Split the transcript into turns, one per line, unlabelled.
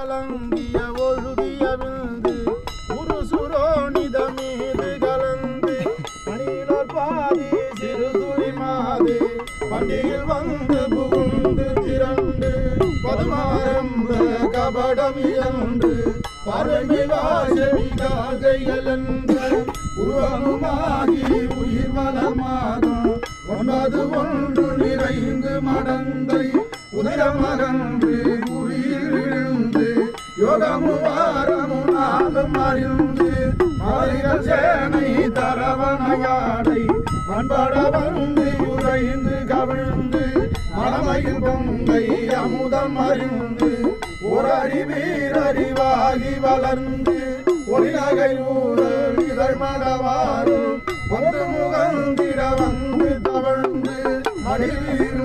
கலங்கிய ஒழுகிய விந்து ஒரு சுரோனித மீது கலந்து பணியிலோர் பாதி சிறு துளி மாது பண்டியில் வந்து புகுந்து திரண்டு பதுமாரம்ப கபடம் இழந்து பார்வைமிகாசெவிகாகைகள் என்ற உருவமுமாகி உயிர் வளமாகும் ஒன்பது ஒன்று நிறைந்து மடந்தை உதயமகன்று குறியில் விழுந்து யோகமுவாரமும் நாளும் அறிந்து மாறிகள் சேனை தரவணையாடை பண்பட வந்து உறைந்து கவிழ்ந்து மணமையில் பொங்கை அமுதம் அறிந்து ஒரு அறிவீரறிவாகி வளர்ந்து ஒளிநகை ஊரல் இதழ் மடவாரும் வந்து முகந்திட வந்து தவழ்ந்து மடியில்